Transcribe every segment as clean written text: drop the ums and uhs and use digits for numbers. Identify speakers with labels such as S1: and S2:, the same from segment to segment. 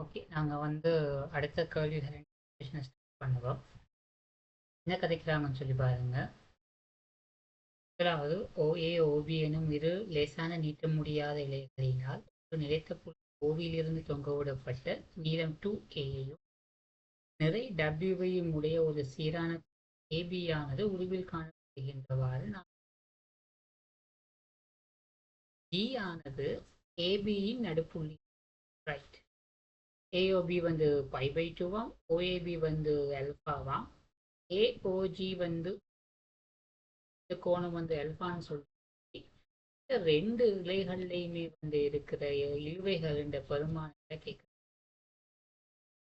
S1: Okay. நாங்க வந்து அடுத்த கேள்விகள் ஸ்டார்ட் பண்ணுவோம். என்ன கதைக்கிறாங்கன்னு சொல்லி பாருங்க. முதலாவது OA, OB எனும் இரு லேசான நீட்ட முடியாத இழைகளினால் ஒரு நிலைத்த புள்ளி ஓவியிலிருந்து தொங்கவிடப்பட்ட நீளம் 2Aயையும் நிறை W-வையும் உடைய ஒரு சீரான AB ஆனது உருவில் காணப்படுகின்றவாறு நாம் G ஆனது ABயின் நடுப்புள்ளி. ரைட். AOB வந்து π/2வாம், OAB வந்து ஆல்பாவாம், AOG வந்து இந்த கோணம் வந்து ஆல்பான்னு சொல்லி இந்த ரெண்டு இலைகள்லையுமே வந்து இருக்கிற இழுவைகள் இந்த பெருமானத்தை கேட்குறோம்.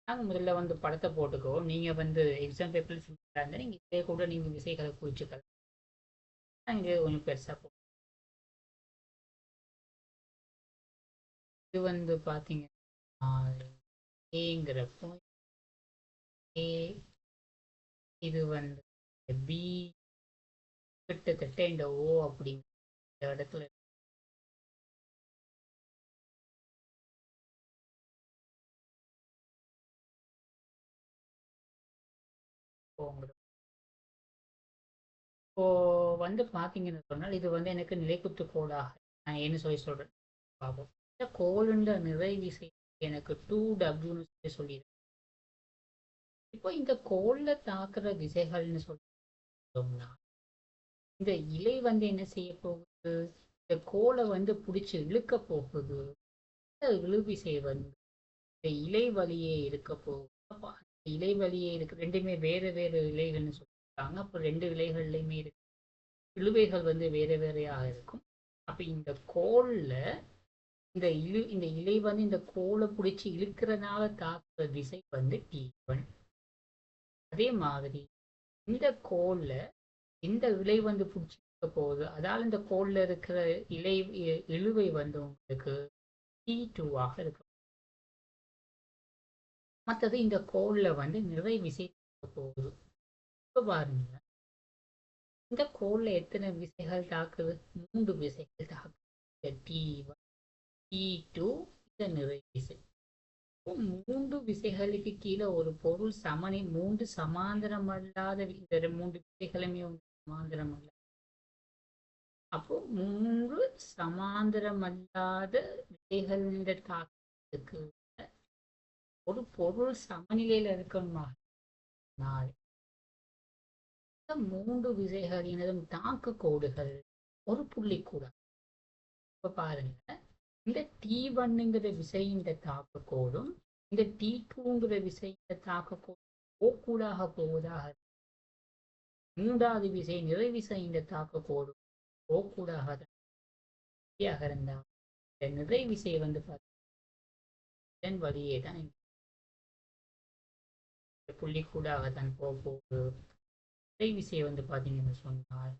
S1: நாங்கள் முதல்ல வந்து படத்தை போட்டுக்கோ. நீங்க வந்து எக்ஸாம் பேப்பர் சிம்பிளா இருந்தால் நீங்க இதே கூட நீங்க விசைகளை குறிச்சுக்கலாம். இங்கே கொஞ்சம் பெருசா போ. இது வந்து பாத்தீங்கன்னா ஏங்கிறப்போ ஏ, இது வந்து பி, கிட்டத்தட்ட இந்த ஓ அப்படிங்கிற இடத்துல போங்கிறோம். இப்போ வந்து பாத்தீங்கன்னு சொன்னால் இது வந்து எனக்கு நிலைக்குத்து கோடாக நான் என்ன சொல்லி சொல்றேன் பார்ப்போம். இந்த கோளுண்ட நிறை விசை எனக்கு 2W சொல்லி சொல்லிடுறேன். இப்போ இந்த கோல்ல தாக்குற விசைகள்னு சொல்லிட்டோம்னா இந்த இலை வந்து என்ன செய்ய போகுது? இந்த கோலை வந்து பிடிச்சி இழுக்க போகுது. இந்த இழுவிசை வந்து இந்த இலை வழியே இருக்க போகுது. அப்போ அந்த இலை வழியே இருக்கு ரெண்டுமே வேற வேற இலைகள்னு சொல்லியிருக்காங்க. அப்போ ரெண்டு இலைகள்லையுமே இருக்கு இழுவைகள் வந்து வேற வேறையாக இருக்கும். அப்ப இந்த கோல்ல இந்த இலை வந்து இந்த கோலை பிடிச்சி இழுக்கிறனால தாக்குற விசை வந்து T1. அதே மாதிரி இந்த கோல்ல இந்த இலை வந்து பிடிச்சி இழுக்க போகுது. அதால இந்த கோல்ல இருக்கிற இலை இழுவை வந்து உங்களுக்கு T2ஆக இருக்கு. மற்றது இந்த கோல்ல வந்து நிறை விசை தாக்க போகுது. இப்ப பாருங்க, இந்த கோல்ல எத்தனை விசைகள் தாக்குது? 3 விசைகள் தாக்குது. T1, T2, இந்த நிறை விசை. மூன்று விசைகளுக்கு கீழே ஒரு பொருள் சமனி 3 சமாந்தரம் அல்லாத இந்த 3 விசைகளுமே சமாந்தரம் அல்ல. அப்போ 3 சமாந்தரம் அல்லாத விசைகளின் தாக்கத்துக்கு ஒரு பொருள் சமநிலையில இருக்கணுமா? இந்த 3 விசைகளினதும் தாக்க கோடுகள் ஒரு புள்ளி கூட. இப்ப பாருங்க, இந்த T1ங்கிற விசையின் தாக்க கோடும் இந்த T2ங்கிற விசையின் தாக்க கோடும் போக்கூடாக போவதாக. மூன்றாவது விசை நிறை விசையின் தாக்க கோடும் போக்கூடாக இருந்தால் இந்த நிறை விசை வந்து இதன் வழியே தான் புள்ளி கூடாக தான் போக போகுது. நிறை விசை வந்து பாத்தீங்கன்னு சொன்னால்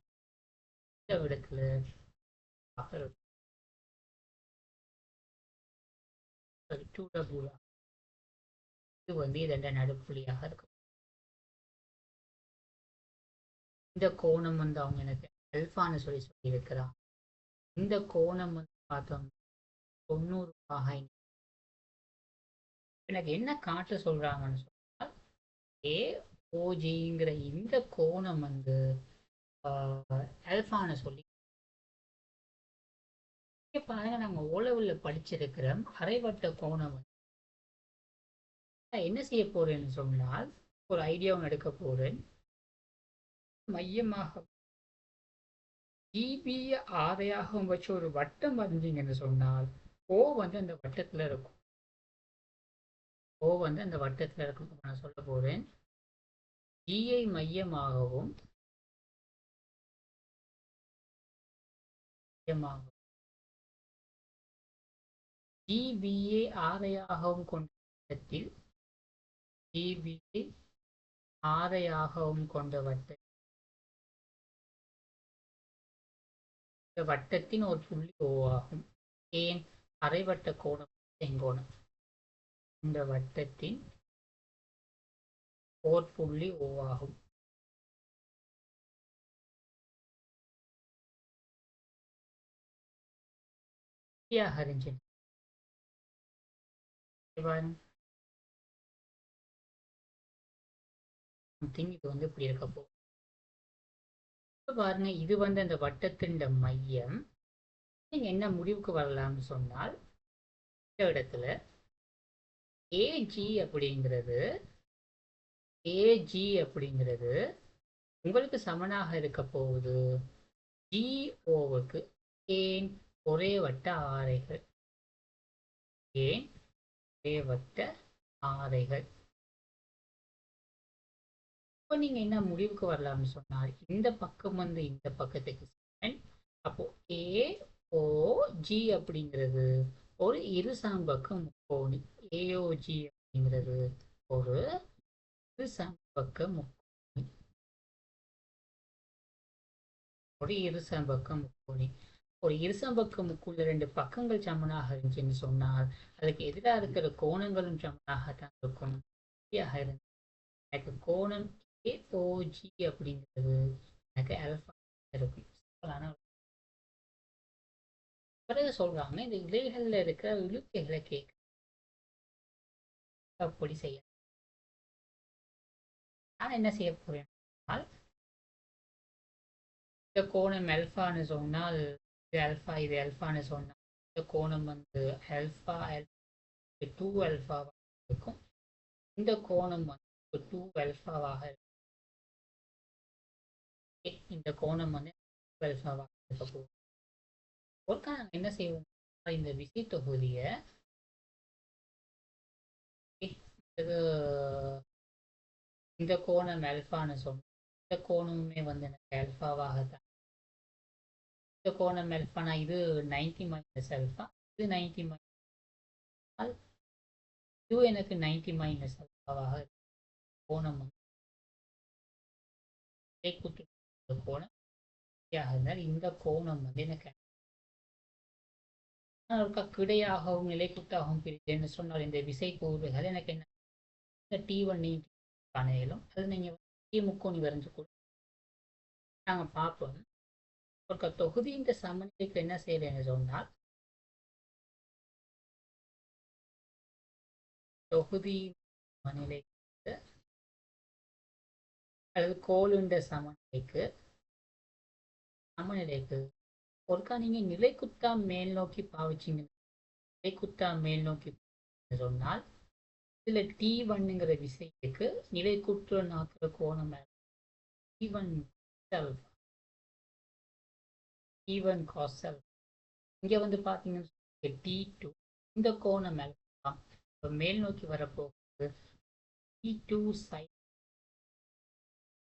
S1: இந்த இடத்துல இது வந்து இதன் நடுப்புள்ளியாக இருக்கும். இந்த கோணம் வந்து அவங்க எனக்கு அல்பான்னு சொல்லி இருக்கிறான். இந்த கோணம் வந்து பார்த்தோம் 90 எனக்கு என்ன காட்ட சொல்றாங்கன்னு சொன்னால் ஏஓஜிங்கிற இந்த கோணம் வந்து அல்பான்னு சொல்லி பாருங்க. நாங்க ஓலவுல படிச்சிருக்கிறோம் அரைவட்ட கோணம் என்ன செய்ய போறேன்னு சொன்னால் ஒரு ஐடியாவும் எடுக்க போறேன். மையமாக ஜிபிய ஆரையாகவும் வச்சு ஒரு வட்டம் வரைஞ்சீங்கன்னு சொன்னால் ஓ வந்து அந்த வட்டத்துல இருக்கும். ஓ வந்து அந்த வட்டத்துல இருக்கும். நான் சொல்ல போறேன். ஜிஐ மையமாகவும் ஜிபிஏ ஆரையாகவும் கொண்ட வட்டத்தில் ஜிபிஏ ஆரையாகவும் கொண்ட இந்த வட்டத்தின் ஒரு புள்ளி ஓ ஆகும். ஏன்? அரைவட்ட கோணம் செங்கோணம். இந்த வட்டத்தின் ஓர் புள்ளி ஓ ஆகும். இருந்துச்சு. சம்திங் இது வந்து இப்படி இருக்க போகுது. இப்ப பாருங்க, இது வந்து அந்த வட்டத்தின் மையம். நீங்க என்ன முடிவுக்கு வரலாம்னு சொன்னால், இந்த இடத்துல ஏஜி அப்படிங்கிறது ஏஜி அப்படிங்கிறது உங்களுக்கு சமனாக இருக்க போகுது ஜிஓவுக்கு. ஏன்? ஒரே வட்ட ஆரைகள். ஏன்? ஒரே வட்ட ஆரைகள். இப்போ நீங்க என்ன முடிவுக்கு வரலாம்னு சொன்னால், இந்த பக்கம் வந்து இந்த பக்கத்துக்கு சமன். அப்போ ஏஓஜி அப்படிங்கிறது ஒரு இருசமபக்க முக்கோணி. ஏஓஜி அப்படிங்கிறது ஒரு இருசமபக்க முக்கோணி. ஒரு இருசமபக்க முக்கோணி. ஒரு இருசமபக்க முக்கோணி ரெண்டு பக்கங்கள் சமனாக இருந்துச்சுன்னு சொன்னால், அதுக்கு எதிராக இருக்கிற கோணங்களும் சமனாகத்தான் இருக்கும். எனக்கு கோணம் ஏஓஜி அப்படிங்கிறது எனக்கு ஆல்பா இருக்கும். பிறகு சொல்றாங்க, இந்த இலைகள்ல இருக்கிற இழுக்கைகளை கேட்க அப்படி செய்ய நான் என்ன செய்ய போறேன், இந்த கோணம் அல்பான்னு சொன்னால் இது அல்பா, இது அல்பான்னு சொன்னால் இந்த கோணம் வந்து அல்பா டூ அல்பாவாக இருக்கும். இந்த கோணம் வந்து டூ அல்பாவாக இருக்கும். இந்த கோணம் வந்து அல்பாவாக இருக்க போகும். ஒருக்கா நாங்கள் என்ன செய்வோம், இந்த விசை தொகுதியை இது இந்த கோணம் அல்பான்னு சொன்னோம். இந்த கோணமுமே வந்து எனக்கு அல்பாவாக தான். இந்த கோணம் அல்பானா இது 90 மைனஸ் அல்பா, இது 90 மைனஸ், இது எனக்கு 90 மைனஸ் அல்பாவாக கோணம் வந்து கோணம் இருந்தால் இந்த கோணம் வந்து எனக்கு கிடையாகவும் நிலைக்குத்தாகவும் பிரித்தேன்னு சொன்னால் இந்த விசை கூறுகள் எனக்கு என்ன, இந்த T1 காணையிலும் அது நீங்கள் முக்கோணி வரைஞ்சு கூட நாங்கள் பார்ப்போம். ஒரு தொகுதி இந்த சமநிலைக்கு என்ன செய்யறேன்னு சொன்னால், தொகுதி சமநிலைக்கு அல்லது கோளுண்ட சமநிலைக்கு ஒருக்கா நீங்க நிலைக்குத்தா மேல் நோக்கி பாவிச்சிங்க. நிலைக்குத்தா மேல் நோக்கி சொன்னால் இதுல T1ங்கிற விசைக்கு நிலைக்குற்ற நாக்குற கோணம் T1 T1 cos alpha. இங்க வந்து பாத்தீங்கன்னா T2 இந்த கோணம் மேல் நோக்கி வரப்போகுது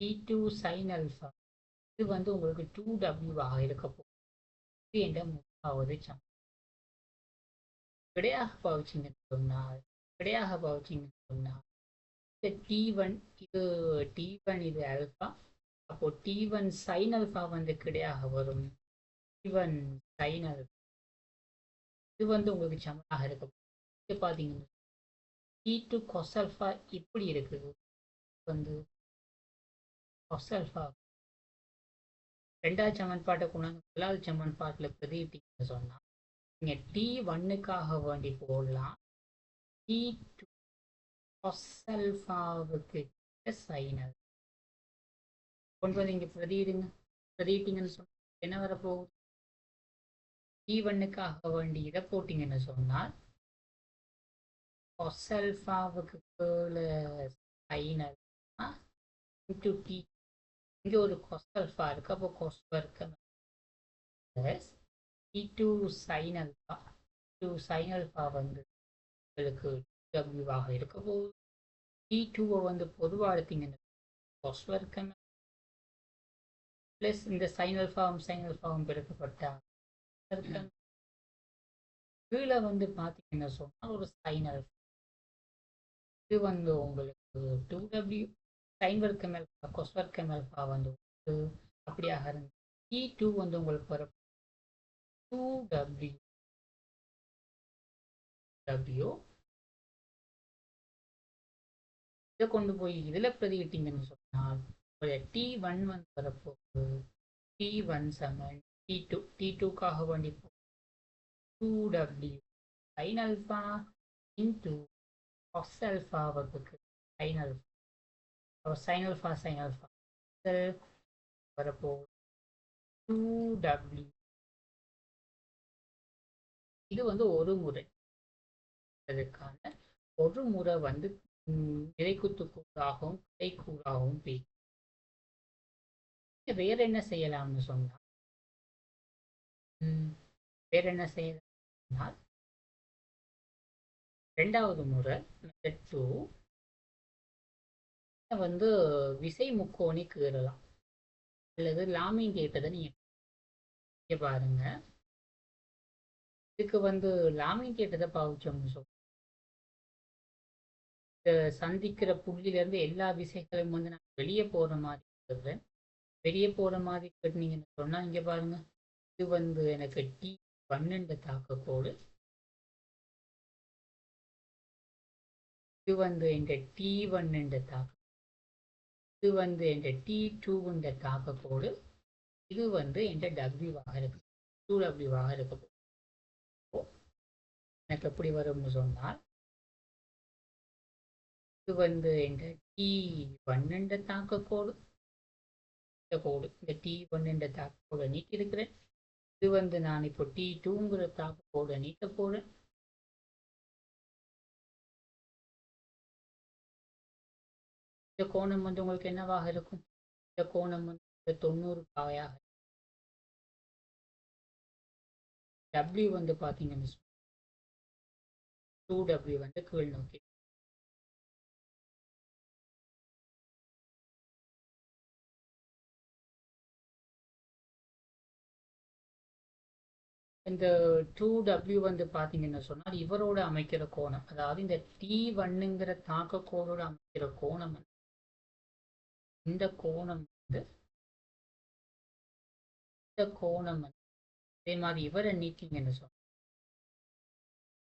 S1: T2 sin alpha. இது வந்து உங்களுக்கு 2W ஆக இருக்க போகுது. இது என்ற மூன்றாவது சமம். விடையாக பாவிச்சிங்கன்னு சொன்னால் இந்த T1 இது T1 இது ஆல்பா. அப்போ T1 sin alpha வந்து கிடையாக வரும். T1 sin alpha இது வந்து உங்களுக்கு சமனாக இருக்க போகுது. பாத்தீங்கன்னா T2 cos alpha இப்படி இருக்குது. வந்து cos alpha ரெண்டாவது சமன்பாட்டை கொண்டாந்து முதலாவது சமன்பாட்டில் பிரதிட்டீங்கன்னு சொன்னால் நீங்கள் T1க்காக வேண்டி போடலாம் T2 cos alphaவுக்கு sin alpha கொண்டு வந்து இங்கே பிரதிட்டீங்கன்னு சொன்னால் என்ன வரப்போகுது, T1க்காக வேண்டி இதை போட்டிங்கன்னு சொன்னால் cos alphaவுக்கு sin alpha into T. இங்கே ஒரு cos alpha இருக்கு. அப்போ cos இருக்கு T2 sin alpha. T2 sin alpha வந்து உங்களுக்கு W ஆக இருக்க போகுது. T2 வந்து பொதுவாக எடுத்தீங்கன்னா cos இருக்கு பிளஸ் இந்த sin alphaவும் பெருக்கப்பட்டா கீழே வந்து பார்த்தீங்கன்னா சொன்னால் ஒரு sin alpha. இது வந்து உங்களுக்கு 2W sin வர்க்கம் alpha cos வர்க்கம் alpha வந்து அப்படியாக இருந்து T2 வந்து உங்களுக்கு வர 2W இதை கொண்டு போய் இதில் பிரதியிட்டீங்கன்னு சொன்னால் T1 வந்து வரப்போகுது T1 சமன் T2க்காக வேண்டி 2W sin alpha into cos ஆல்ஃபாவுக்கு sin alpha, sin alpha வரப்போ 2w. இது வந்து ஒரு முறை, அதற்கான ஒரு முறை வந்து நிறைக்குத்து கூறாகவும் கிடைக்கூறாகவும் பிரிக்கும். வேற என்ன செய்யலாம்னு சொன்னா, வேற என்ன செய்யலாம், ரெண்டாவது முறை மெத்தட் 2 வந்து விசை முக்கோணி கீறலாம் அல்லது லாமிங் கேட்டதை நீங்க பாருங்க. இதுக்கு வந்து லாமிங் கேட்டதை பாவிச்சோம்னு சொல்ல, சந்திக்கிற புள்ளியில இருந்து எல்லா விசைகளும் வந்து நான் வெளியே போற மாதிரி சொல்றேன். வெளியே போற மாதிரி கட்டினீங்கன்னு சொன்னா இங்க பாருங்க, இது வந்து எனக்கு T1 தாக்கக்கோடு, இது வந்து எங்க T1 தாக்க, இது வந்து எங்க T2 தாக்கக்கோடு, இது வந்து எந்த W ஆக இருக்கு, 2W ஆக இருக்க. எனக்கு எப்படி வரும்னு சொன்னால், இது வந்து எங்க T1 தாக்கக்கோடு, இந்த கோடு இந்த T1 தாக்கக்கோடை நீக்கி இருக்கிறேன். இது வந்து நான் இப்போ T2ங்கிற தாக்கக்கோடை நீக்க போறேன். இந்த கோணம் வந்து உங்களுக்கு என்னவாக இருக்கும், இந்த கோணம் வந்து 90 பாயாக. W வந்து பாத்தீங்கன்னு 2W வந்து கீழ் நோக்கி. இந்த 2W வந்து பாத்தீங்கன்னு சொன்னால் இவரோட அமைக்கிற கோணம், அதாவது இந்த T1ங்கிற தாக்க கோடோட அமைக்கிற கோணம், இந்த கோணம் வந்து இந்த கோணம் வந்து அதே மாதிரி இவரை நீக்கிங்கன்னு சொன்ன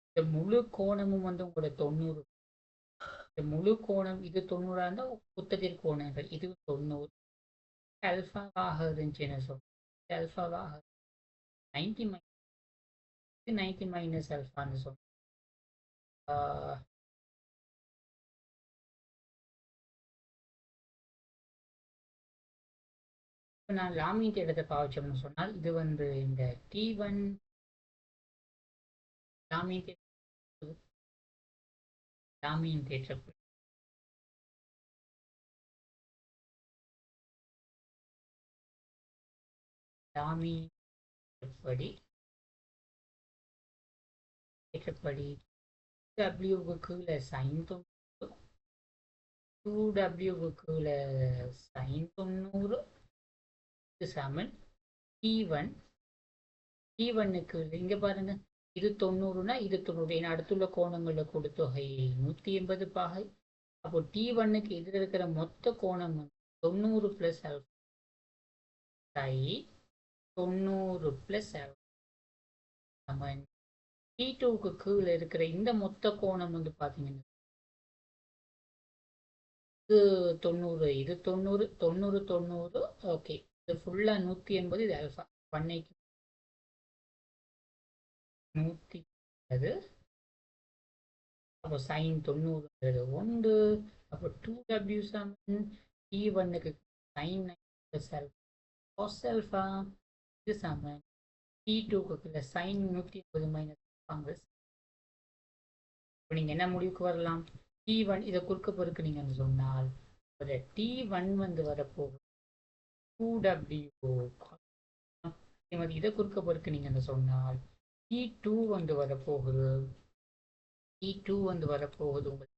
S1: இந்த முழு கோணமும் வந்து உங்களோட 90. இந்த முழு கோணம் இது 90 இருந்தால் புத்ததிர் கோணங்கள் இது 90 அல்ஃபாவாக இருந்துச்சுன்னு சொல்லுவோம். அல்ஃபாவாக 90 மைனஸ் அல்ஃபான்னு சொல்லுவோம். இப்போ நான் லாமின் தேட்டத்தை பாவிச்சோம்னு சொன்னால் இது வந்து இந்த T1 லாமின் தேற்றப்படி ஏற்றப்படி W sin 90, 2W sin 90 சமன் T1. T1க்கு இங்க பாருங்க, இது 90னா இது 90, ஏன்னா அடுத்துள்ள கோணங்கள கொடுத்தொகை 180 பாகை. அப்போ T1க்கு எதிர இருக்கிற மொத்த கோணம் 90 பிளஸ் ஆல்ஃபா 90 பிளஸ் ஆல்ஃபா சமன் T2க்கு கீழே இருக்கிற இந்த மொத்த கோணம் வந்து பாத்தீங்கன்னா இது 90, இது 90, 90, 90. ஓகே, இது ஃபுல்லா 180, இது ஆல்ஃபா 180, 180. அப்போ சைன் 90 1. அப்போ 2W சமன் T1க்கு சைன் 90 cos ஆல்ஃபா, இது சமன் T2க்கு சைன் 180 மைனஸ் காங்கிரஸ். இப்போ நீங்க என்ன முடிவுக்கு வரலாம், T1 இதை குறுக்க பெருக்குனீங்கன்னு சொன்னால் ஒரு T1 வந்து வரப்போகுது 2W. இதை குறுக்க பெருக்குனீங்கன்னு சொன்னால் T2 வந்து வரப்போகுது, T2 வந்து வரப்போகுது உங்களுக்கு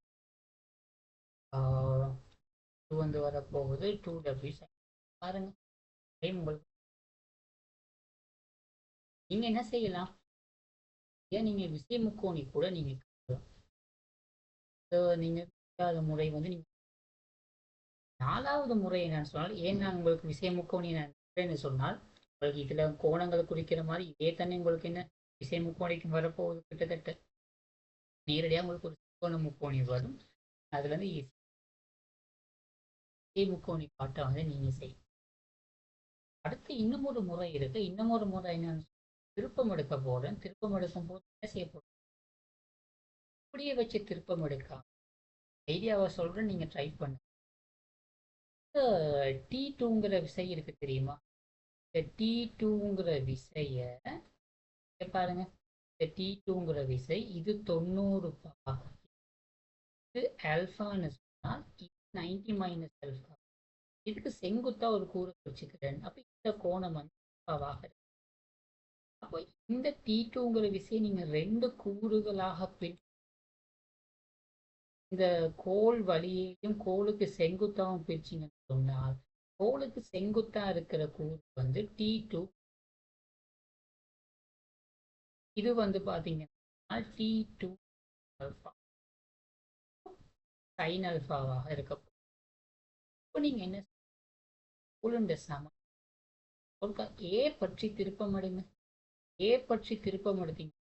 S1: வந்து வரப்போகுது 2W பாருங்க. உங்களுக்கு நீங்க என்ன செய்யலாம், ஏன் நீங்க விசை முக்கோணி கூட நீங்க நீங்க முறை வந்து நீங்க 4வது முறை என்னன்னு சொன்னால், ஏன் நான் உங்களுக்கு விசை முக்கோணி என்ன சொன்னால் உங்களுக்கு இதுல கோணங்களை குறிக்கிற மாதிரி இதே தானே உங்களுக்கு என்ன விசை முக்கோணிக்கு வரப்போகுது. கிட்டத்தட்ட நேரடியாக உங்களுக்கு ஒரு கோண முக்கோணி வரும். அதுல இருந்து விசை முக்கோணி பாட்டை வந்து நீங்க செய்யும். அடுத்து இன்னும் ஒரு முறை இருக்கு. இன்னும் ஒரு முறை என்னன்னு திருப்பம் எடுக்க போறேன். திருப்பம் எடுக்கும் போது என்ன செய்ய போறேன், இப்படியே வச்சு திருப்பம் எடுக்காம ஐடியாவை சொல்கிறேன், நீங்கள் ட்ரை பண்ணுங்க. T2ங்கிற விசை இருக்கு தெரியுமா? இந்த T2ங்கிற விசையை பாருங்க. இந்த T2ங்கிற விசை இது 90 இது ஆல்ஃபான்னு சொன்னால் இது 90 மைனஸ் ஆல்ஃபா. இதுக்கு செங்குத்தா ஒரு கூறு வச்சுக்கிறேன். அப்போ இந்த கோணம் வந்து ஆல்ஃபாவாக இருக்கு. அப்போ இந்த T2ங்கிற விசையை நீங்கள் 2 கூறுகளாக இந்த கோல் வழியையும் கோலுக்கு செங்குத்தாவும் பிரிச்சிங்கன்னு சொன்னால் கோலுக்கு செங்குத்தா இருக்கிற கூறு வந்து T2. இது வந்து பார்த்தீங்கன்னா T2 ஆல்ஃபா சைன் ஆல்ஃபாவாக இருக்க. இப்போ நீங்கள் என்ன கோலுண்ட சமம் ஏ பற்றி திருப்பமடைங்க. ஏ பற்றி திருப்பமடுத்தீங்க.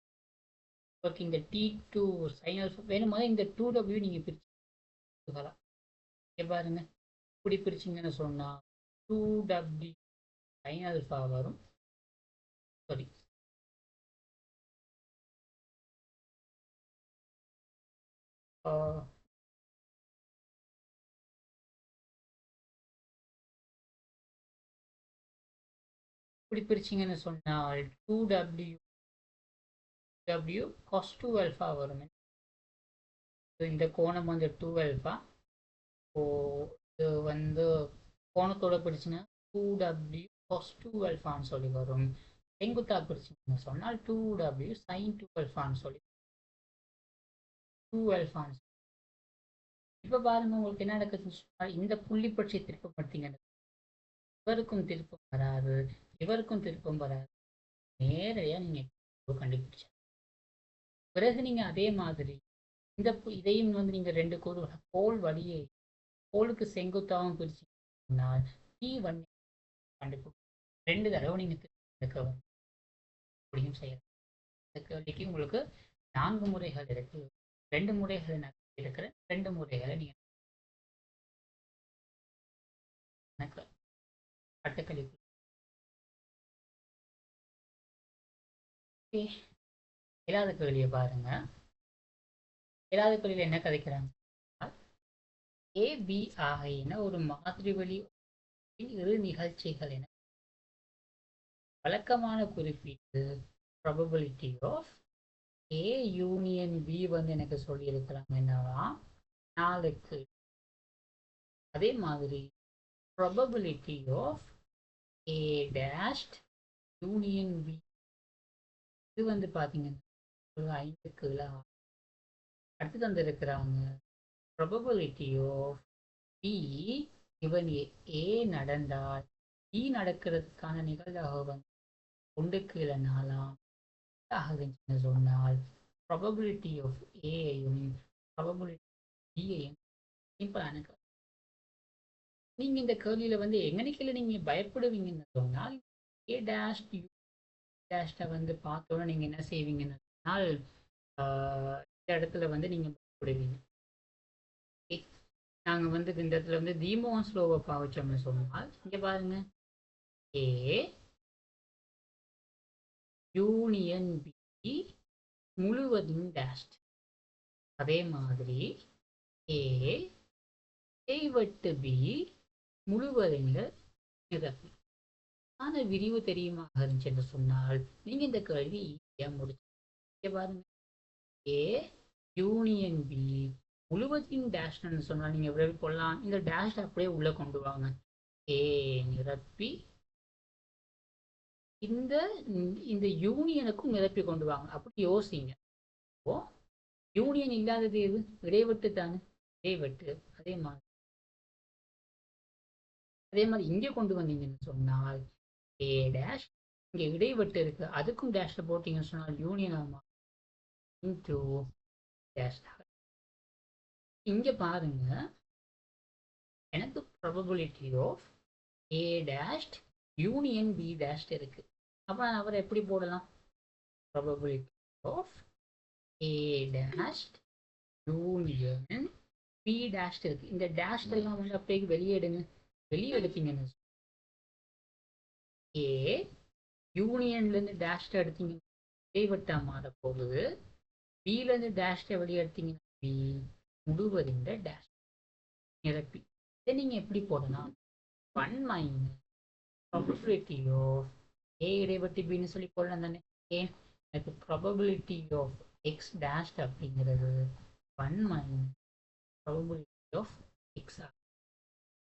S1: ஓகே, இந்த T2 சைன் ஆல்ஃபா வேணும் போது இந்த 2W நீங்கள் பிரிச்சுக்கலாம். பாருங்க, இப்படி பிரிச்சிங்கன்னு சொன்னால் 2W சைன் ஆல்ஃபா வரும். சாரி, இப்படி பிரிச்சிங்கன்னு சொன்னால் 2W cos 2 ஆல்ஃபா வரும். இந்த கோணம் வந்து 2 ஆல்ஃபா. ஸோ இது வந்து கோணத்தோட பிடிச்சிங்கன்னா 2W cos 2 ஆல்ஃபான்னு சொல்லி வரும். செங்குத்தா பிடிச்சிங்கன்னு சொன்னால் 2W sin 2 ஆல்ஃபான்னு சொல்லி 2 ஆல்ஃபான்னு. இப்போ பாருங்க, உங்களுக்கு என்ன நடக்குதுன்னு சொன்னால் இந்த புள்ளி பற்றி திருப்பம் பார்த்தீங்கன்னா இவருக்கும் திருப்பம் வராது, இவருக்கும் திருப்பம் வராது. நேரடியாக நீங்கள் கண்டுபிடிச்ச பிறகு நீங்கள் அதே மாதிரி இந்த இதையும் வந்து நீங்கள் 2 கூறு கோல் வழியை கோலுக்கு செங்குத்தாகவும் பிரிச்சுனால் T1 கண்டுபிடிக்கும். 2 தடவை நீங்கள் முடியும் செய்யலாம். இந்த கேள்விக்கு உங்களுக்கு 4 முறைகள் இருக்கு. 2 முறைகளை நான் இருக்கிறேன், 2 முறைகளை நீங்கள் கட்டுக்கழிப்பு. ஏழாவது கேள்வியை பாருங்க. ஏழாவது கேள்வியில் என்ன கதைக்கிறாங்க? AB ஆகியன ஒரு மாதிரி வழி இரு நிகழ்ச்சிகள் என வழக்கமான குறிப்பீட்டு probability of A union B வந்து எனக்கு சொல்லியிருக்கிறாங்க என்னவா 4க்கு. அதே மாதிரி probability of A dashed union B இது வந்து பார்த்தீங்கன்னா ஒரு 5க்கு. அடுத்து தந்திருக்கிறாங்க ப்ராபபிலிட்டி ஆஃப் B இவன் A நடந்தால் B நடக்கிறதுக்கான நிகழ்வாக வந்து 1க்கு 4ஆம் ஆகுதுன்னு சொன்னால் ப்ராபபிலிட்டி ஆஃப் ஏயையும் ப்ராபபிலிட்டி பியையும் சிம்பிளான. நீங்கள் இந்த கேள்வியில் வந்து எங்கனைக்கில் நீங்கள் பயப்படுவீங்கன்னு சொன்னால் ஏ டேஷ் யூ டேஷ்டை வந்து பார்த்தோன்னா நீங்கள் என்ன செய்வீங்கன்னு சொன்னால் இந்த இடத்துல வந்து நீங்கள் பயப்படுவீங்க. நாங்கள் வந்து இந்த இடத்துல வந்து தீமோன் ஸ்லோவை பாவிச்சோம்னு சொன்னால் இங்கே பாருங்க ஏ யூனியன் பி முழுவதும் டேஷ்ட். அதே மாதிரி ஏ வட்டு பி முழுவதும் நிரப்பி. ஆனால் விரிவு தெரியுமா இருந்துச்சுன்னு சொன்னால் நீங்கள் இந்த கேள்வி ஈஸியாக முடிச்சு பாருங்க. ஏ யூனியன் பி முழுவதும் டேஷ்னு சொன்னால் நீங்கள் எப்படி போடலாம்? இந்த டேஷ் அப்படியே உள்ளே கொண்டு வாங்க. ஏ நிரப்பி இந்த இந்த யூனியனுக்கும் நிரப்பி கொண்டு வாங்க. அப்படி யோசிங்க. ஓ யூனியன் இல்லாதது எது? இடைவெட்டு தானே, இடைவெட்டு. அதே மாதிரி இங்கே கொண்டு வந்தீங்கன்னு சொன்னால் ஏ டேஷ் இங்கே இடைவெட்டு இருக்கு, அதுக்கும் டேஷ்ல போட்டீங்கன்னு சொன்னால் யூனியன் ஆகும் இன்டூ டேஷ். இங்க பாருங்க, எனக்கு probability of A dash union B dash இருக்கு. அப்போ அவரை எப்படி போடலாம்? Probability of A dash union B dash இருக்கு. இந்த டேஷ் எல்லாம் வந்து அப்படியே வெளியே எடுங்க. வெளியே எடுத்தீங்கன்னு ஏ யூனியன்லேருந்து டேஷ்ட எடுத்தீங்க இடைவெட்டா மாற போகுது. பிலேருந்து டேஷ்ட வெளியே எடுத்தீங்கன்னா பி முழுவதின் டேஷ் நிரப்பி. இதை நீங்க எப்படி போடலாம்? 1 மைனஸ் ப்ராபபிலிட்டி ஆஃப் ஏ இடைவெட்டி பின்னு சொல்லி போடலாம் தானே. ஏன் எனக்கு ப்ராபபிலிட்டி ஆஃப் எக்ஸ் டேஷ் அப்படிங்கிறது 1 மைனஸ் ப்ராபபிலிட்டி ஆஃப் எக்ஸ்.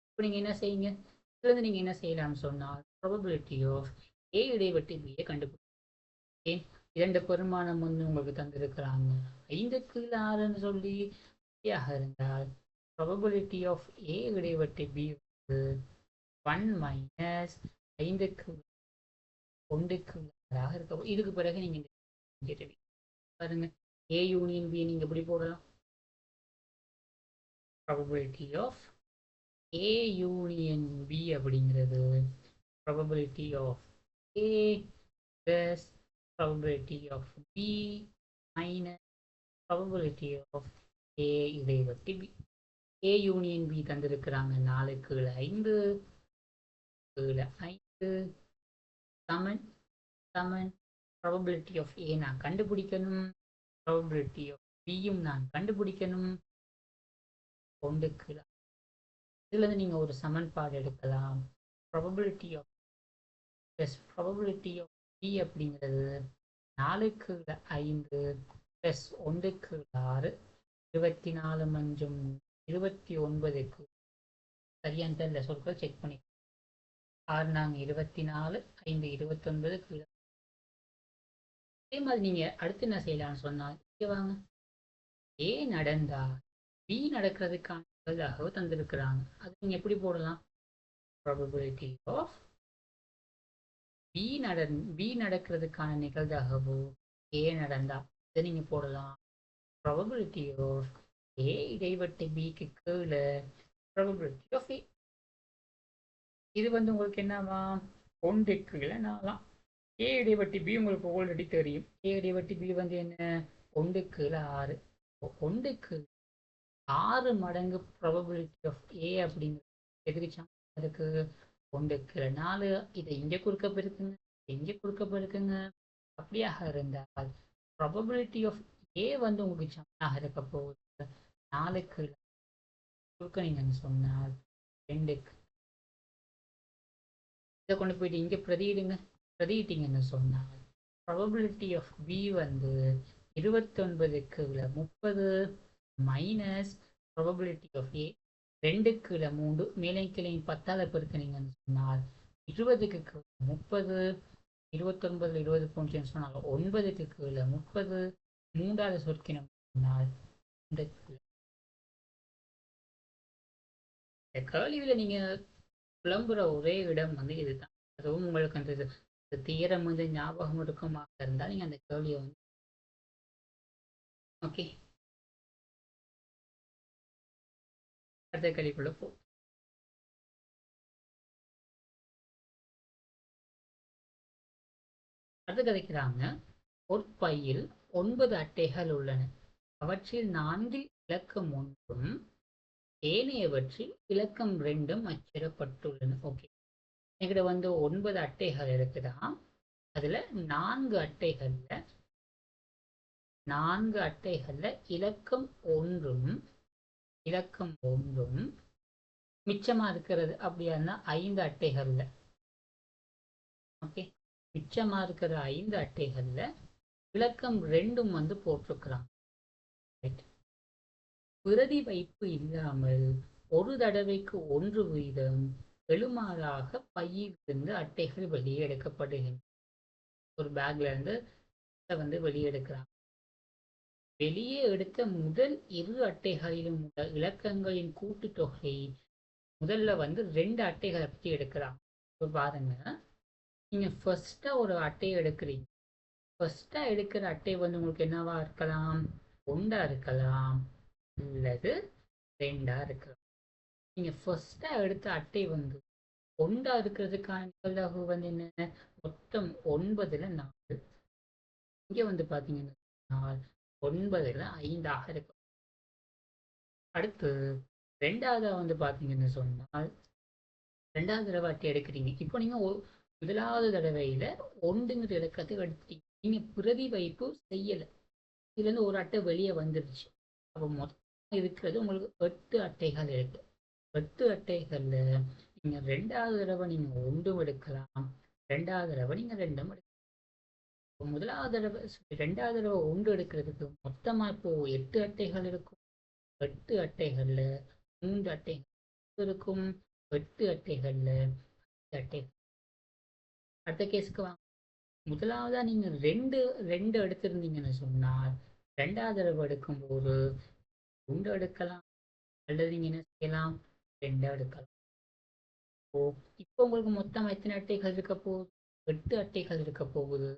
S1: இப்போ நீங்கள் என்ன செய்யுங்க, இதுலேருந்து நீங்கள் என்ன செய்யலாம்னு சொன்னால் ப்ராபபிலிட்டி ஆஃப் ஏ இடைவெட்டி பியை கண்டுபிடிக்கும். ஏன் 2 பெருமானம் வந்து உங்களுக்கு தந்திருக்கிறாங்க, 5க்கு 6ன்னு சொல்லி இருந்தால் ப்ராபபிலிட்டி ஆஃப் ஏ இடைவெட்டி பி வந்து 1 மைனஸ் 5க்கு 1க்கு 6 இருக்க. இதுக்கு பிறகு நீங்கள் பாருங்க, ஏ யூனியன் பி நீங்கள் எப்படி போடலாம்? Probability of A union B அப்படிங்கிறது probability of A plus probability of B minus probability of A இடைவெட்டி பி. ஏ யூனியன் பி தந்திருக்கிறாங்க 4க்கு 5 சமன் சமன் ப்ராபபிலிட்டி ஆஃப் ஏ நான் கண்டுபிடிக்கணும், ப்ராபபிலிட்டி ஆஃப் பியும் நான் கண்டுபிடிக்கணும். 1க்கு இதுலேருந்து நீங்கள் ஒரு சமன்பாடு எடுக்கலாம். Probability of plus probability of B அப்படிங்கிறது 4க்கு 5 ப்ளஸ் 1க்கு 6 24 மஞ்சும் 29க்கு சரியான தெரியல சொற்கள் செக் பண்ணி 6 நாங்கள் 24 5 29க்கு. அதே மாதிரி நீங்கள் அடுத்து என்ன செய்யலாம்னு சொன்னால் இங்கே வாங்க, ஏ நடந்தா பி நடக்கிறதுக்கான நிகழ்தகவு தந்திருக்கிறாங்க. அது நீங்கள் எப்படி போடலாம்? ப்ராபபிலிட்டி ஆஃப் பி நடக்கிறதுக்கான நிகழ்தகவு ஏ நடந்தா இதை நீங்கள் போடலாம். ப்ராபபிலிட்டி ஆஃப் ஏ இடைவெட்டி பிக்கு கீழே ப்ராபபிலிட்டி ஆஃப் ஏ. இது வந்து உங்களுக்கு என்னவா 1க்கு 4. ஏ இடைவெட்டி பி உங்களுக்கு ஆல்ரெடி தெரியும். ஏ இடைவெட்டி பி வந்து என்ன? 1க்கு 6. 1க்கு 6 மடங்கு ப்ராபபிலிட்டி ஆஃப் ஏ அப்படிங்கிறது எதுக்கு அதுக்கு 1க்கு 4. இதை இங்கே குறுக்க பெருக்குங்க, இங்கே குறுக்க பெருக்குங்க. அப்படியாக இருந்தால் ப்ராபபிலிட்டி ஆஃப் ஏ வந்து உங்களுக்கு சமனாக இருக்க போகுது 4க்கு குறுக்கணிங்கன்னு சொன்னால் 2க்கு. இதை கொண்டு போயிட்டு இங்கே பிரதியிட்டீங்கன்னு சொன்னால் ப்ராபபிலிட்டி ஆஃப் பி வந்து 29க்கு 30 மைனஸ் ப்ராபபிலிட்டி ஆஃப் ஏ 2க்கு 3 மேலே கிளை 10ஆல் பெருக்கினீங்கன்னு சொன்னால் 20க்கு 30 29 20 போன்று சொன்னால் 9க்கு 30 3ஆவது சொற்கினம் சொன்னால் 2க்கு. இந்த கேள்வியில் நீங்கள் புலம்புற ஒரே இடம் வந்து இதுதான். அதுவும் உங்களுக்கு அந்த தீரம் வந்து ஞாபகம் இருக்குமாக இருந்தால் நீங்கள் அந்த கேள்வியை வந்து ஓகே அடுத்த கேள்விக்குள்ள போ. அடுத்து கதைக்கிறாங்க, ஒரு பையில் 9 அட்டைகள் உள்ளன. அவற்றில் 4 இலக்கம் 1 ஏனையவற்றில் இலக்கம் 2 அச்சிடப்பட்டுள்ளன. ஓகே, என்கிட்ட வந்து 9 அட்டைகள் இருக்குதான். அதுல 4 அட்டைகள்ல இலக்கம் 1 மிச்சமா இருக்கிறது அப்படியா இருந்தா 5 அட்டைகள்ல. ஓகே, மிச்சமா இருக்கிற 5 அட்டைகள்ல இலக்கம் 2 வந்து போட்டிருக்கிறாங்க. பிரதி வைப்பு இல்லாமல் ஒரு தடவைக்கு 1 வீதம் எழுமாறாக பையில் இருந்து அட்டைகள் வெளியே எடுக்கப்படுகின்றன. ஒரு பேக்ல இருந்து வந்து வெளியே எடுக்கிறாங்க. வெளியே எடுத்த முதல் 2 அட்டைகளிலும் உள்ள இலக்கங்களின் கூட்டுத்தொகை முதல்ல வந்து 2 அட்டைகளை பற்றி எடுக்கிறாங்க. இப்போ பாருங்க, நீங்க ஃபர்ஸ்டா ஒரு அட்டையை எடுக்கிறீங்க. ஃபர்ஸ்டா எடுக்கிற அட்டை வந்து உங்களுக்கு என்னவா இருக்கலாம்? 1 இருக்கலாம் அல்லது 2 இருக்கலாம். நீங்க ஃபர்ஸ்டா எடுத்த அட்டை வந்து 1 இருக்கிறதுக்கான நிகழ்தகவு வந்து என்ன? மொத்தம் 9ல் 4. இங்க வந்து பாத்தீங்கன்னா 9ல் 5ஆக இருக்கும். அடுத்து 2வது வந்து பாத்தீங்கன்னு சொன்னால் 2வது தடவை அட்டை எடுக்கிறீங்க. இப்போ நீங்க முதலாவது தடவையில 1ங்கிற இலக்கத்தை எடுத்துட்டீங்க. நீங்க பிரதி வைப்பு செய்யல, இதுல இருந்து ஒரு அட்டை வெளியே வந்துருச்சு. அப்போ மொத்தம் இருக்கிறது உங்களுக்கு 8 அட்டைகள் இருக்கு. 8 அட்டைகள்ல நீங்க 2வது தடவை நீங்க 1 எடுக்கலாம். 2வது தடவை நீங்க 2 எடுக்கலாம். முதலாவது தடவை 2வது தடவை 1 எடுக்கிறதுக்கு மொத்தமா இப்போ 8 அட்டைகள் இருக்கும். 8 அட்டைகள்ல 3 அட்டைகள் இருக்கும். 8 அட்டைகள்ல 8 அட்டை. அடுத்த கேஸுக்கு வாங்க. முதலாவதா நீங்க 2 எடுத்திருந்தீங்கன்னு சொன்னால் 2வது தடவை எடுக்கும்போது 1 எடுக்கலாம். அல்லது நீங்க என்ன செய்யலாம், 2 எடுக்கலாம். இப்போ உங்களுக்கு மொத்தம் எத்தனை அட்டைகள் இருக்க போகுது? 8 அட்டைகள் இருக்க போகுது.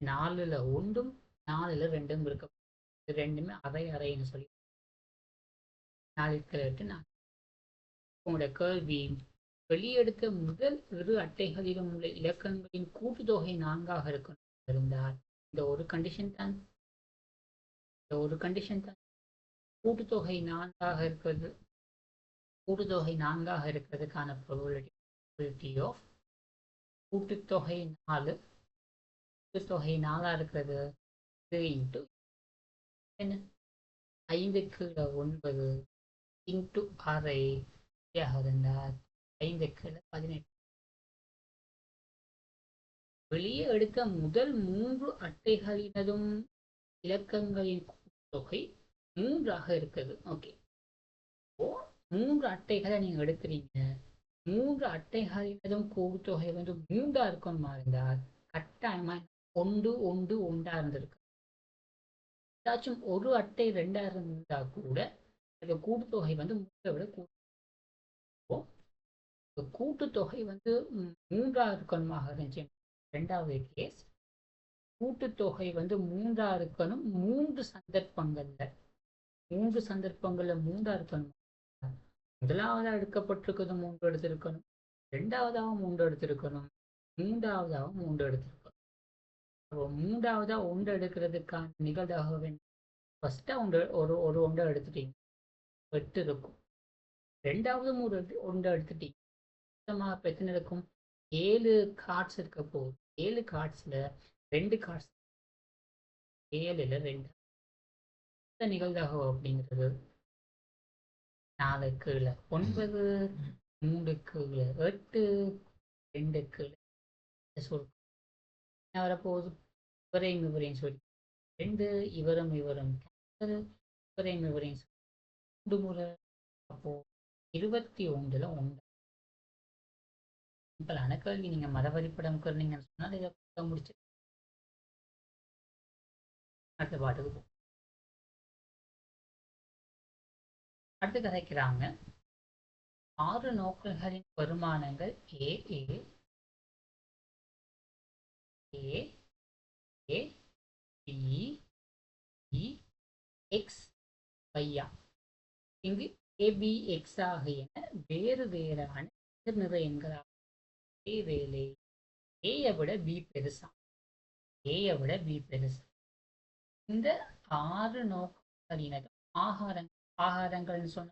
S1: 4ல் 1ம் 4ல் 2ம் இருக்க போகுது. இது ரெண்டுமே அரை அரைன்னு சொல்லி 4 8 4. உங்களோட கேள்வி, வெளியெடுத்த முதல் 2 அட்டைகளிலும் உள்ள இலக்கங்களின் கூட்டுத்தொகை 4ஆக இருக்கணும் இருந்தால் இந்த ஒரு கண்டிஷன் தான். கூட்டுத்தொகை 4ஆக இருக்கிறது. கூட்டுத்தொகை 4ஆக இருக்கிறதுக்கான ப்ராபபிலிட்டி ஆஃப் கூட்டுத்தொகை 4 கூட்டுத்தொகை 4ஆக இருக்கிறது 3 என்ன 5க்கு 9 இன்ட்டு அரை இருந்தால் 5க்கு 18. வெளியே எடுத்த முதல் 3 அட்டைகளினதும் இலக்கங்களின் கூட்டுத்தொகை 3ஆக இருக்குது. ஓகே, இப்போ 3 அட்டைகளை நீங்க எடுக்கிறீங்க. 3 அட்டைகளினதும் கூட்டுத்தொகை வந்து 3ஆ இருக்கணுமா இருந்தால் கட்டாயமா 1 1 1ஆ இருந்திருக்கு. ஏதாச்சும் ஒரு அட்டை 2ஆ இருந்தா கூட இந்த கூட்டுத்தொகை வந்து 3ஐ விட கூட்டுத்தொகை வந்து 3ஆ இருக்கணுமாக இருந்துச்சு. 2வது கேஸ் கூட்டுத்தொகை வந்து 3ஆ இருக்கணும். 3 சந்தர்ப்பங்கள்ல 3ஆ இருக்கணும். முதலாவதா எடுக்கப்பட்டிருக்கிறது 3 எடுத்திருக்கணும். 2வதாகவும் 3 எடுத்திருக்கணும். 3வதாகவும் 3 எடுத்திருக்கணும். அப்போ 3வதா 1 எடுக்கிறதுக்கான நிகழ்தகவு ஃபர்ஸ்டா ஒரு 1 எடுத்துட்டீங்க, 8 இருக்கும். 2வது 1 எடுத்துட்டீங்க, மொத்தமாக இப்போ எத்தனை இருக்கும்? 7 கார்ட்ஸ் இருக்க போகுது. 7 கார்ட்ஸ்ல 2 கார்ட்ஸ் 7ல் 2 நிகழ்தகவு அப்படிங்கிறது 4க்கு 9 3க்கு 8 2க்கு சொல்லி என்ன வரப்போகுது? இவரையும் சொல்லி 2 இவரும் கேன்சல், இவரையும் 2 முறை. அப்போ 21ல் 1. சிம்பிளான கேள்வி. நீங்க மதவரிப்படம் கேட்டீங்கன்னு சொன்னால் இதை முடிச்சு அடுத்த பாட்டுக்கு போ. அடுத்து கதைக்கிறாங்க 6 நோக்கல்களின் வருமானங்கள் ஏ ஏ ஏ ஏ பி இ எக்ஸ் வையா. இங்கு ஏபிஎக்ஸ் ஆகிய வேறு வேறான நிற எண்களாக வேலை ஏயை விட பி பெருசா. இந்த 6 நோக்கங்களினது ஆகாரங்கள்னு சொன்ன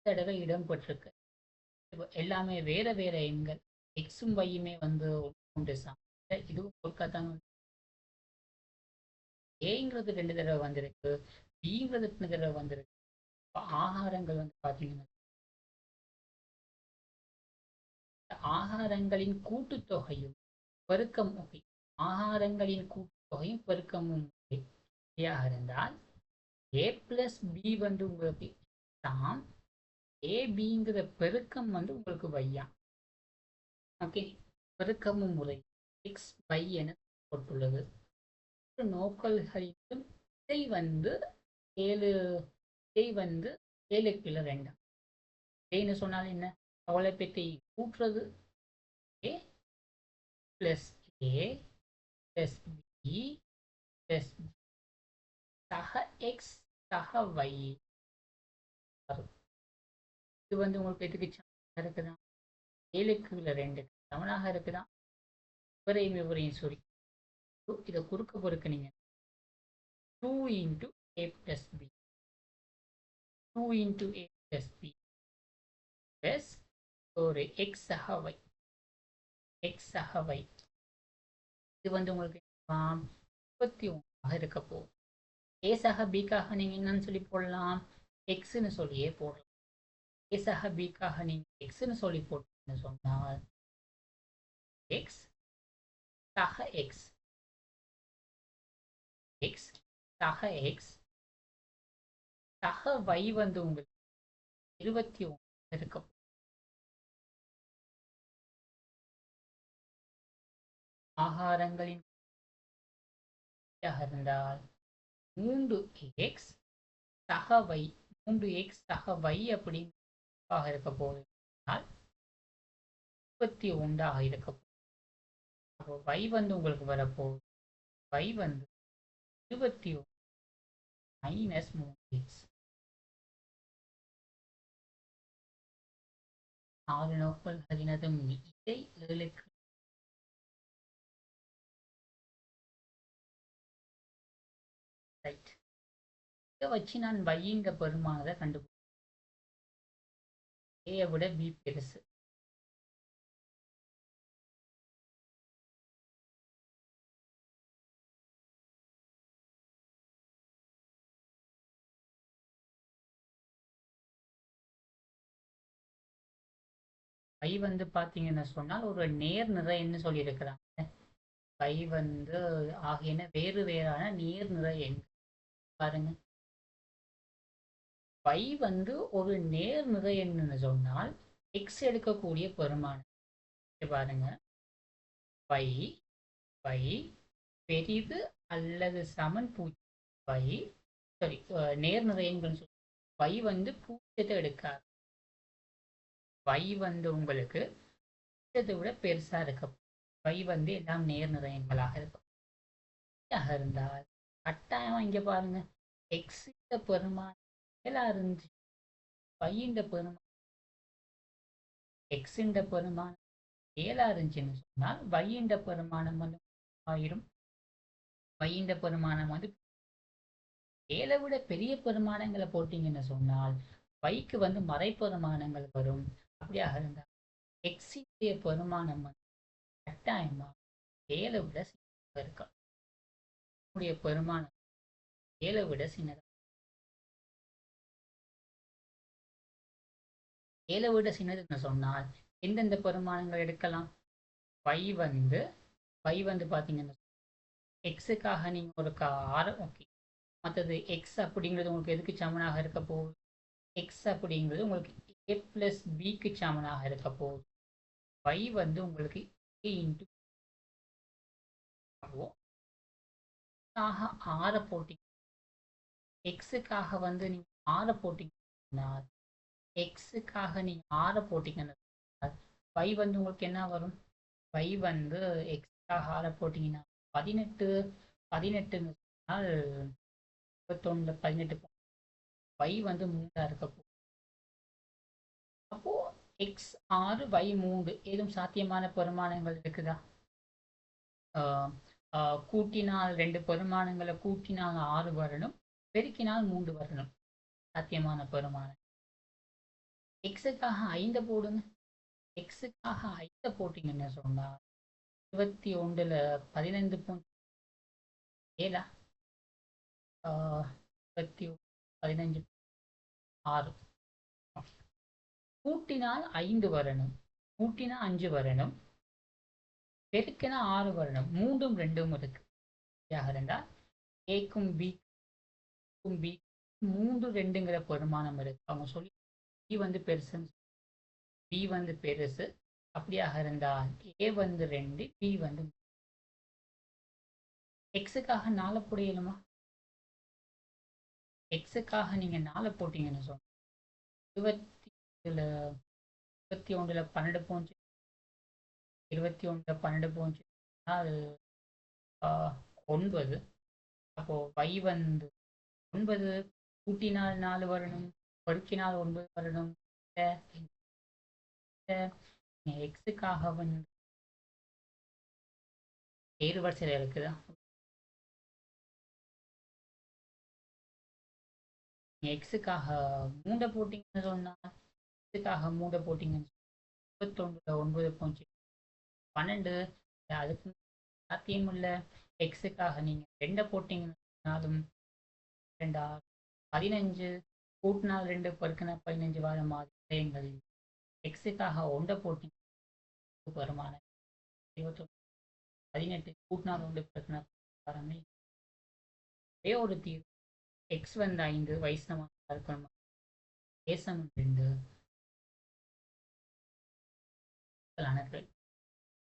S1: தடவை இடம்பெற்றிருக்கு. எல்லாமே வேற வேற எண்கள். எக்ஸும் வையுமே வந்து ஒன்று சார்ந்த இதுவும் பொருட்காத்தான். ஏங்கிறது 2 தடவை வந்திருக்கு, பிங்கிறது 2 தடவை வந்திருக்கு. ஆகாரங்கள் வந்து பாத்தீங்கன்னா ஆகாரங்களின் கூட்டுத்தொகையும் பெருக்கம் ஆகாரங்களின் கூட்டுத்தொகையும் பெருக்கமும் இருந்தால் ஏ பிளஸ் பி வந்து உங்களுக்கு தான், ஏபிங்கிற பெருக்கம் வந்து உங்களுக்கு வையா. ஓகே, பெருக்கமும் முறை எக்ஸ் பை என போட்டுள்ளது. நோக்கல்களிலும் இதை வந்து 7க்கு 2. ஏன்னு சொன்னால் என்ன? அவளை பற்றி கூட்டுறது ஏ plus A plus B plus சக எக்ஸ் சக வை. இது வந்து உங்களுக்கு எதுக்கு இருக்குதா? 7க்கு 2 சமனாக இருக்குதா? இவரையும் சொல்லி இதை குறுக்க பொறுக்க நீங்க 2 into a plus b 2 into a plus b plus ஒரு x சக y இது வந்து உங்களுக்கு 31 இருக்க போகுது. a சக b காக நீங்க என்னன்னு சொல்லி போடலாம்? எக்ஸ்ன்னு சொல்லியே போடலாம். ஏ சக பிக்காக நீங்கள் எக்ஸ்ன்னு சொல்லி போட்டீங்கன்னு சொன்னால் எக்ஸ் சக எக்ஸ் எக்ஸ் சக எக்ஸ் சக y வந்து உங்களுக்கு 21 இருக்கும். ஆகாரங்களின் இருந்தால் 3x சக y 3x சக y அப்படின்னு இருக்க போகுது 21 இருக்க போகுது. அப்போ y வந்து உங்களுக்கு வரப்போகுது y வந்து 21 மைனஸ் 3x. 6 நோக்கள் அதினதும் இதை 7க்கு ரைட். இதை வச்சு நான் y-ன்ற பெருமானதை கண்டுபிடிச்சேன். a விட b பெருசு. y வந்து பார்த்தீங்கன்னு சொன்னால் ஒரு நேர் நிறைன்னு சொல்லியிருக்கிறாங்க. y வந்து ஆகியன வேறு வேறான நேர் நிறை எண். பாருங்க y வந்து ஒரு நேர் நிறை எண்ணுன்னு சொன்னால் x எடுக்கக்கூடிய பெருமானம். பாருங்க y y பெரிது அல்லது சமன் பூஜ்ஜியம் y சாரி நேர் நிறை எண்கள் y வந்து பூஜ்ஜியத்தை எடுக்காது. y வந்து உங்களுக்கு பூஜ்ஜியத்தை விட பெருசா இருக்க y வந்து எல்லாம் நேர் நிறை எண்களாக இருக்கும். இருந்தால் கட்டாயமா இங்க பாருங்க x இந்த பெருமானம் மேலா இருந்துச்சு y இந்த பெருமானம் x இந்த பெருமானம் மேலா இருந்துச்சுன்னு சொன்னால் y இந்த பெருமானம் வந்து ஆயிரும். y இந்த பெருமானம் வந்து 7 விட பெரிய பெருமானங்களை போட்டீங்கன்னு சொன்னால் yக்கு வந்து மறைப்பெருமானங்கள் வரும். அப்படியாக இருந்தால் x உடைய பெருமானம் வந்து கட்டாயமா 7 விட சின்னதாக இருக்கும். உடைய பெருமானம் 7 விட சின்னதாக 7 விட சின்னதுன்னு சொன்னால் எந்தெந்த பெருமானங்கள் எடுக்கலாம்? y வந்து பார்த்தீங்கன்னா எக்ஸுக்காக நீங்கள் ஒரு ஓகே. மற்றது எக்ஸ் அப்படிங்கிறது உங்களுக்கு எதுக்கு சமனாக இருக்க போகுது? எக்ஸ் அப்படிங்கிறது உங்களுக்கு a + bக்கு சமனாக இருக்க போகுது. y வந்து உங்களுக்கு a இன்ட்டு ஆற போட்டிங்க. எக்ஸுக்காக வந்து நீங்கள் ஆற போட்டிங்கன்னா எக்ஸுக்காக நீங்கள் ஆற போட்டிங்கன்னா y வந்து உங்களுக்கு என்ன வரும்? y வந்து எக்ஸுக்காக ஆற போட்டிங்கன்னா 18 18ன்னு சொன்னால் 21 18 y வந்து 3 இருக்க போகுது. அப்போ எக்ஸ் 6 y 3 ஏதும் சாத்தியமான பெருமானங்கள் இருக்குதா? கூட்டினால் 2 பெருமானங்களை கூட்டினால் 6 வரணும், பெருக்கினால் 3 வரணும். சாத்தியமான பெருமானம். எக்ஸுக்காக 5 போடுங்க. எக்ஸுக்காக 5 போட்டிங்கன்னு சொன்னா 21ல் 15 7 15 6 கூட்டினால் 5 வரணும், கூட்டினா 5 வரணும், பெருக்கினா 6 வரணும். 3ம் 2ம் இருக்கு. இருந்தால் ஏக்கும் பிக்கும் பி 3 2ங்கிற பெருமானம் இருக்கு. அவங்க சொல்லி பி வந்து பெருசுன்னு பி வந்து பெருசு. அப்படியாக இருந்தால் ஏ வந்து 2 பி வந்து எக்ஸுக்காக 4 போடணுமா? எக்ஸுக்காக நீங்க 4 போட்டீங்கன்னு சொன்ன 21ல் 12 போச்சு, 21ல் 12 போச்சு 9. அப்போ y வந்து 9 கூட்டினால் 4 வரணும், பெருக்கினால் 9 வரணும். எக்ஸுக்காக வந்து ஏறு வரிசையில் இருக்குதா? எக்ஸுக்காக 3 போட்டிங்கன்னு சொன்னால் எக்ஸுக்காக 3 போட்டிங்கன்னு 21ல் 9 போச்சு 12. அதுக்கு சாத்தியம் இல்லை. எக்ஸுக்காக நீங்கள் 2 போட்டிங்கன்னாலும் 2 15 கூட்டினால் 2 பெருக்கினா 15 வர மாதிரி விடயங்களில் எக்ஸுக்காக ஒன்றை போட்டி வருமானம் 21 18 கூட்டினால் 1 பெருக்கினா வரமே ஒரே ஒரு தீர்வு. எக்ஸ் வந்து 5 வைஷ்ணவமாக இருக்கணும், தேசம் 2 அணுக்கள்.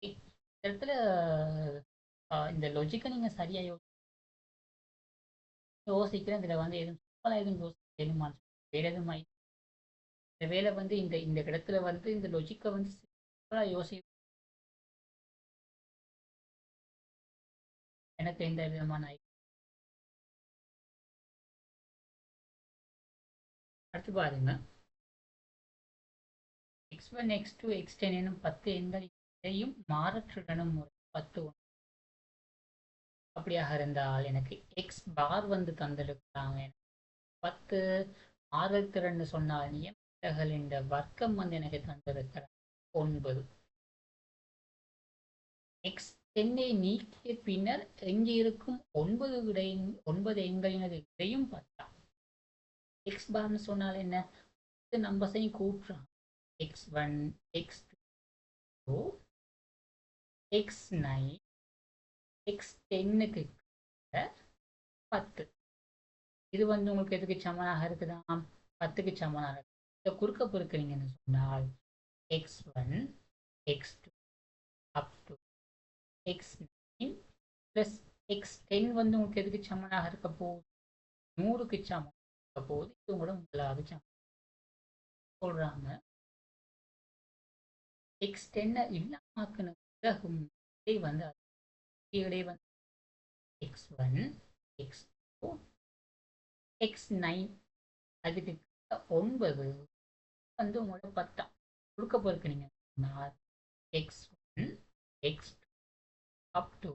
S1: இந்த இடத்துல இந்த லொஜிக்கை நீங்க சரியா யோசிக்கிறேன். இதுல வந்து எதுவும் சிம்பிளா எதுவும் யோசிக்கணுமா, வேற எதுவும் இந்த வேலை வந்து இந்த இந்த இடத்துல வந்து இந்த லொஜிக்கை வந்து சிம்பிளா எனக்கு எந்த விதமான அடுத்து பாருங்க. x1 x2 x10 எனும் 10 எண்கள் இதையும் மாறற்றுடனும் முறை 10 அப்படியாக இருந்தால் எனக்கு எக்ஸ் பார் வந்து தந்திருக்கிறாங்க. 10 62 சொன்னால் நியமங்களின் வர்க்கம் வந்து எனக்கு தந்திருக்கிறாங்க 9. எக்ஸ் 10 நீக்கிய பின்னர் எங்கே இருக்கும் 9 எண்களினது இதையும் 10. எக்ஸ் பார்னு சொன்னால் என்ன, நம்பர்ஸையும் கூட்டுறான். x1 x2 x9 x10க்கு 10. இது வந்து உங்களுக்கு எதுக்கு சமனாக இருக்குதாம், 10க்கு சமனாக இருக்கு. இதை குறுக்க பொறுக்கிறீங்கன்னு சொன்னால் x1 x2 up to x9 plus x10 வந்து உங்களுக்கு எதுக்கு சமனாக இருக்க போகுது, 100க்கு சமம் இருக்க போகுது. இது கூட முதலாவது சமம் சொல்றாங்க. x10 இல்லாமக்கின பிறகும் இதை வந்து x1 x2 x9 அதுக்கு 9 வந்து உங்களோட 10 கொடுக்க போறீங்க. x1 x2 up to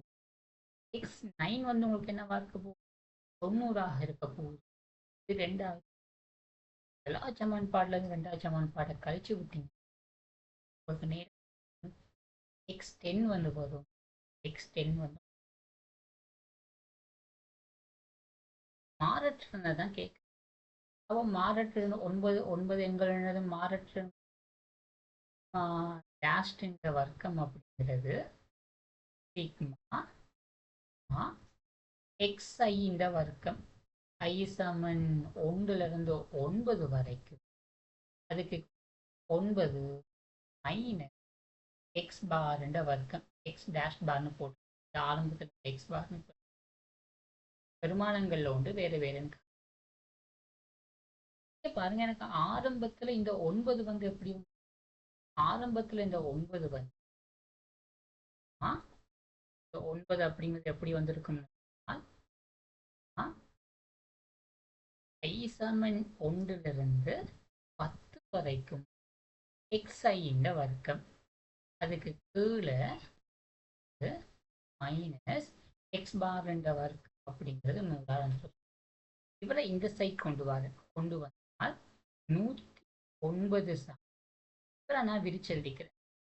S1: x9 வந்து உங்களுக்கு என்னவா இருக்க போகுது, 90ஆக இருக்க போகுது. இது ரெண்டாவது. எல்லா சமன்பாடுல இருந்து ரெண்டாவது சமன்பாட்டை கழிச்சு விட்டீங்க, உங்களுக்கு நேரம் x10 வந்து வரும். x10 வந்து மாறற்றனை தான் கேட்கு. அப்போ மாறற்று 9 எண்கள் மாறற்று டேஷ்டின் வர்க்கம் அப்படிங்கிறது xi இந்த வர்க்கம் i சமன் 1 இருந்து 9 வரைக்கும். அதுக்கு 9 மைனஸ் எக்ஸ் பார் என்ற வர்க்கம், எக்ஸ் டேஷ் பார்னு போட்டு ஆரம்பத்தில் எக்ஸ் பார்னு பெருமானங்கள்ல உண்டு, வேறு வேறுன்னு பாருங்க. எனக்கு ஆரம்பத்துல இந்த 9 வந்து எப்படி, ஆரம்பத்துல இந்த 9 வந்து 9 அப்படிங்கிறது எப்படி வந்திருக்கும், i சமன் 1 இருந்து 10 வரைக்கும் xi இந்த வர்க்கம், அதுக்கு கீழே மைனஸ் எக்ஸ் பார் என்ற வர்க்கம் அப்படிங்கிறது 100. இவரை இந்த சைட் கொண்டு வந்தால் 109 நான் விரிச்செழுதிக்கிறேன்.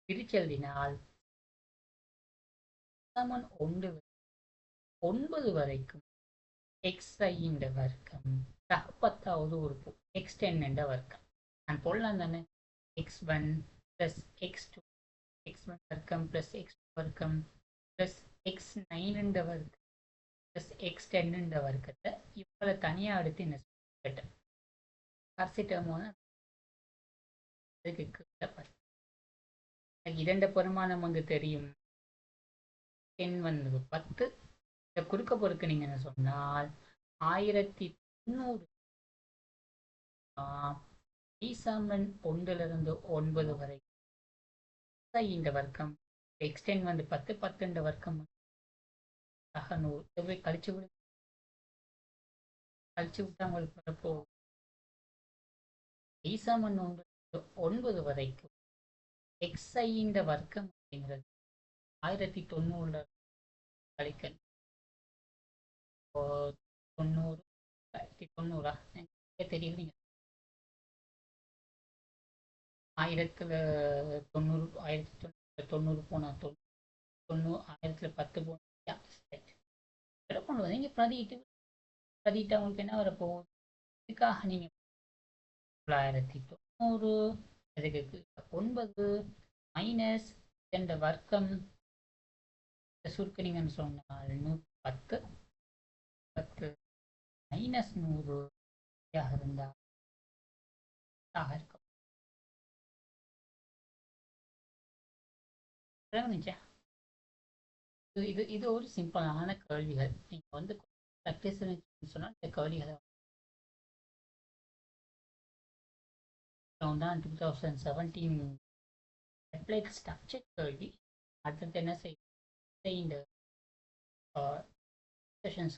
S1: விரிச்செழுதினால் 9 வரைக்கும் xi என்ற வர்க்கம் 10வது உறுப்பு x10 என்ற வர்க்கம் நான் போடலாம் தானே. x1 பிளஸ் x2 x1 வர்க்கம் பிளஸ் x2 வர்க்கம் பிளஸ் x9 என்ற வர்க்கம் பிளஸ் x10 என்ற வர்க்கத்தை இவ்வளவு தனியா எடுத்து என்ன கேட்டேன் அதுக்கு இரண்டு பெருமானம் வந்து தெரியும். 10 வந்து 10 இதை குறுக்க பொறுக்குனீங்கன்னு சொன்னால் 1090 ஈசாமன் 1 இருந்து 9 வரை இந்த வர்க்கம் x10 வந்து 10 10 என்ற வர்க்கம் 100 கழிச்சு விட்டா உங்களுக்கு வரப்போ ஈசாமன் 9 வரைக்கும் xi இந்த வர்க்கம் அப்படிங்கிறது 1090 கழிக்கல் 90 1090 தெரியுது. நீங்க 1090 போனா 1010 போனா கொண்டு வந்து பிரதிட்டா உங்களுக்கு என்ன வரப்போகுது. இதுக்காக நீங்க 990 அதுக்கு 9 மைனஸ் இந்த வர்க்கம் சுருக்கினீங்கன்னு சொன்னால் 110 10 மைனஸ் 100 இருந்தால் இருக்கும். இது இது ஒரு சிம்பிளான கேள்விகள். நீங்கள் வந்து ப்ராக்டிஸ் சொன்னால் இந்த கேள்விகளை தான் 2017 அப்ளைட் ஸ்ட்ரக்சர் கேள்வி. அடுத்தது என்ன செய்ய இந்த செஷன்ஸ்